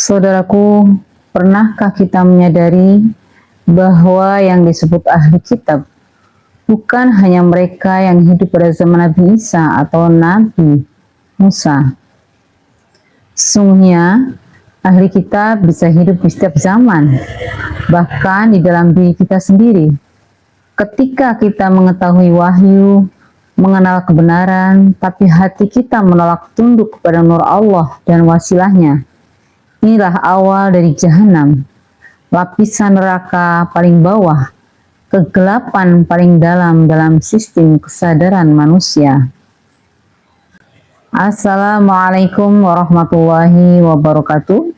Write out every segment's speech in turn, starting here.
Saudaraku, pernahkah kita menyadari bahwa yang disebut ahli kitab bukan hanya mereka yang hidup pada zaman Nabi Isa atau Nabi Musa? Sesungguhnya, ahli kitab bisa hidup di setiap zaman, bahkan di dalam diri kita sendiri. Ketika kita mengetahui wahyu, mengenal kebenaran, tapi hati kita menolak tunduk kepada nur Allah dan wasilahnya. Inilah awal dari jahanam, lapisan neraka paling bawah, kegelapan paling dalam dalam sistem kesadaran manusia. Assalamualaikum warahmatullahi wabarakatuh.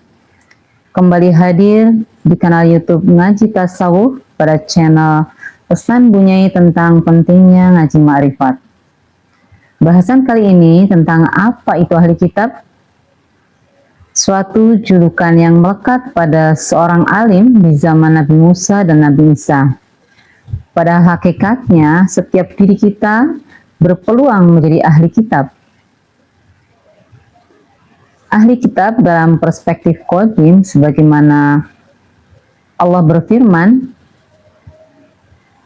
Kembali hadir di kanal YouTube Ngaji Tasawuf pada channel Pesan Bunyai tentang pentingnya ngaji ma'rifat. Bahasan kali ini tentang apa itu ahli kitab. Suatu julukan yang melekat pada seorang alim di zaman Nabi Musa dan Nabi Isa. Pada hakikatnya, setiap diri kita berpeluang menjadi ahli kitab. Ahli kitab dalam perspektif Qadim, sebagaimana Allah berfirman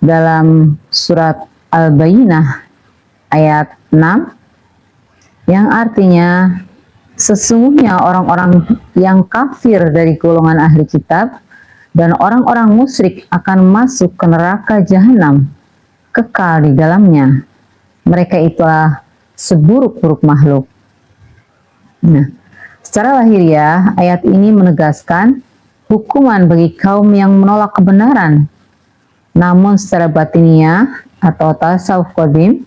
dalam surat Al-Bayyinah ayat 6, yang artinya sesungguhnya orang-orang yang kafir dari golongan ahli kitab dan orang-orang musyrik akan masuk ke neraka jahanam, kekal di dalamnya. Mereka itulah seburuk-buruk makhluk. Nah, secara lahiriah, ayat ini menegaskan hukuman bagi kaum yang menolak kebenaran. Namun secara batiniah atau tasawuf qadim,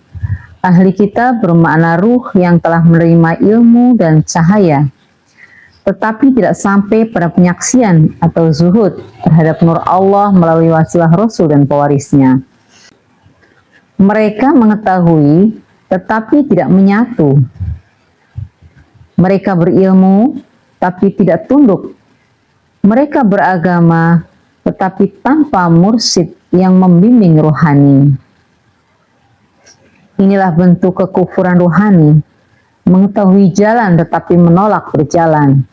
ahli kitab bermakna ruh yang telah menerima ilmu dan cahaya, tetapi tidak sampai pada penyaksian atau zuhud terhadap nur Allah melalui wasilah Rasul dan pewarisnya. Mereka mengetahui tetapi tidak menyatu. Mereka berilmu tapi tidak tunduk. Mereka beragama tetapi tanpa mursyid yang membimbing rohani. Inilah bentuk kekufuran rohani, mengetahui jalan tetapi menolak berjalan.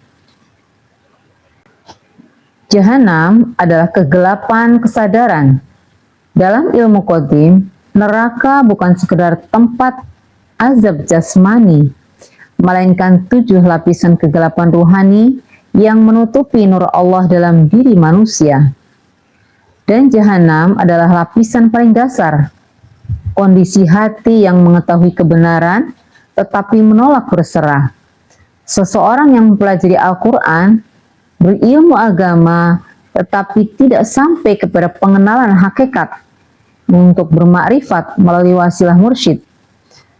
Jahanam adalah kegelapan kesadaran. Dalam ilmu qadim, neraka bukan sekedar tempat azab jasmani, melainkan 7 lapisan kegelapan rohani yang menutupi nur Allah dalam diri manusia. Dan jahanam adalah lapisan paling dasar, kondisi hati yang mengetahui kebenaran tetapi menolak berserah. Seseorang yang mempelajari Al-Quran, berilmu agama tetapi tidak sampai kepada pengenalan hakikat untuk bermakrifat melalui wasilah mursyid,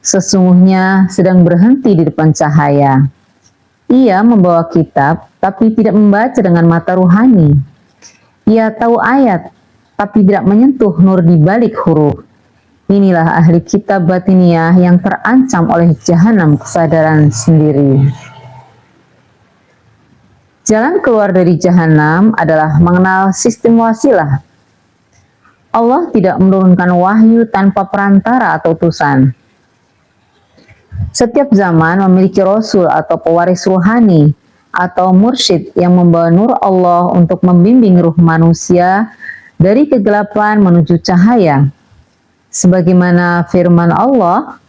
sesungguhnya sedang berhenti di depan cahaya. Ia membawa kitab tapi tidak membaca dengan mata ruhani. Ia tahu ayat tapi tidak menyentuh nur di balik huruf. Inilah ahli kitab batiniah yang terancam oleh jahanam kesadaran sendiri. Jalan keluar dari jahanam adalah mengenal sistem wasilah. Allah tidak menurunkan wahyu tanpa perantara atau utusan. Setiap zaman memiliki rasul atau pewaris ruhani atau mursyid yang membawa nur Allah untuk membimbing ruh manusia dari kegelapan menuju cahaya. Sebagaimana firman Allah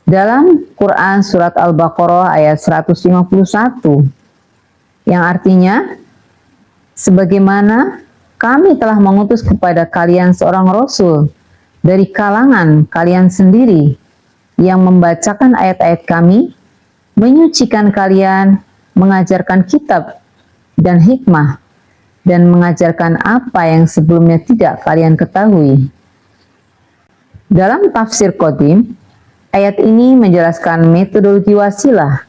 dalam Quran surat Al-Baqarah ayat 151, yang artinya, sebagaimana kami telah mengutus kepada kalian seorang rasul dari kalangan kalian sendiri yang membacakan ayat-ayat kami, menyucikan kalian, mengajarkan kitab dan hikmah, dan mengajarkan apa yang sebelumnya tidak kalian ketahui. Dalam tafsir qadim, ayat ini menjelaskan metodologi wasilah,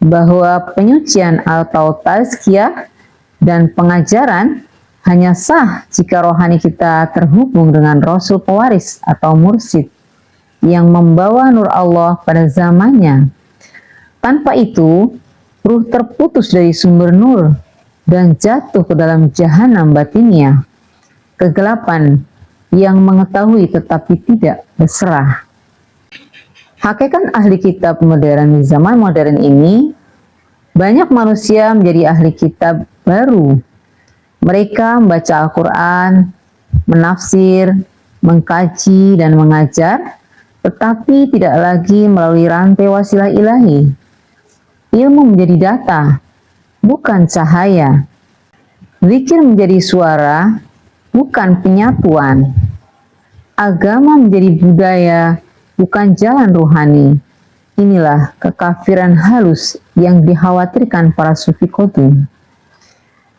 bahwa penyucian atau tazkiyah dan pengajaran hanya sah jika rohani kita terhubung dengan rasul pewaris atau mursyid yang membawa nur Allah pada zamannya. Tanpa itu, ruh terputus dari sumber nur dan jatuh ke dalam jahanam batiniah, kegelapan yang mengetahui tetapi tidak berserah. Hakikat ahli kitab modern di zaman modern ini Banyak manusia menjadi ahli kitab baru. Mereka membaca Al-Quran, menafsir, mengkaji, dan mengajar, tetapi tidak lagi melalui rantai wasilah ilahi. Ilmu menjadi data, bukan cahaya. Zikir menjadi suara, bukan penyatuan. Agama menjadi budaya, bukan jalan rohani. Inilah kekafiran halus yang dikhawatirkan para sufi qutb.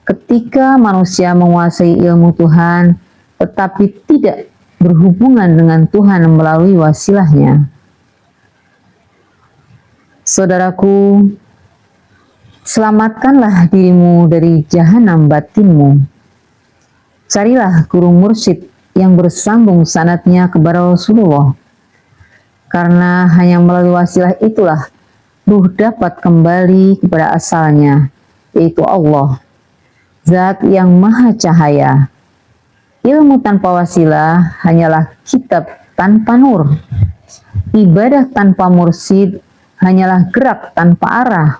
Ketika manusia menguasai ilmu Tuhan, tetapi tidak berhubungan dengan Tuhan melalui wasilahnya. Saudaraku, selamatkanlah dirimu dari jahanam batinmu. Carilah guru mursyid yang bersambung sanadnya kepada Rasulullah. Karena hanya melalui wasilah itulah ruh dapat kembali kepada asalnya, yaitu Allah, Zat yang maha cahaya. Ilmu tanpa wasilah hanyalah kitab tanpa nur. Ibadah tanpa mursyid hanyalah gerak tanpa arah.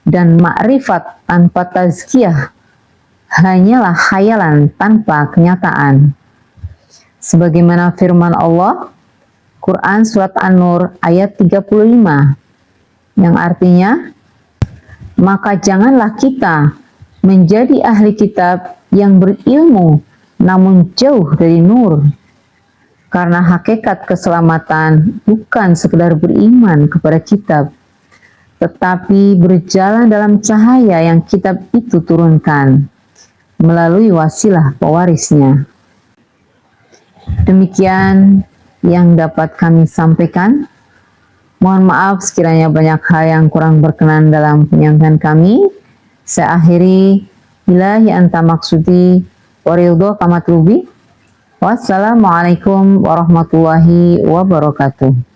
Dan makrifat tanpa tazkiyah hanyalah khayalan tanpa kenyataan. Sebagaimana firman Allah, Quran Surat An-Nur ayat 35, yang artinya, maka janganlah kita menjadi ahli kitab yang berilmu namun jauh dari nur. Karena hakikat keselamatan bukan sekedar beriman kepada kitab, tetapi berjalan dalam cahaya yang kitab itu turunkan melalui wasilah pewarisnya. Demikian yang dapat kami sampaikan. Mohon maaf sekiranya banyak hal yang kurang berkenan dalam penyampaian kami. Saya akhiri, billahi anta maksudi wa ridho kamatlubi. Wassalamualaikum warahmatullahi wabarakatuh.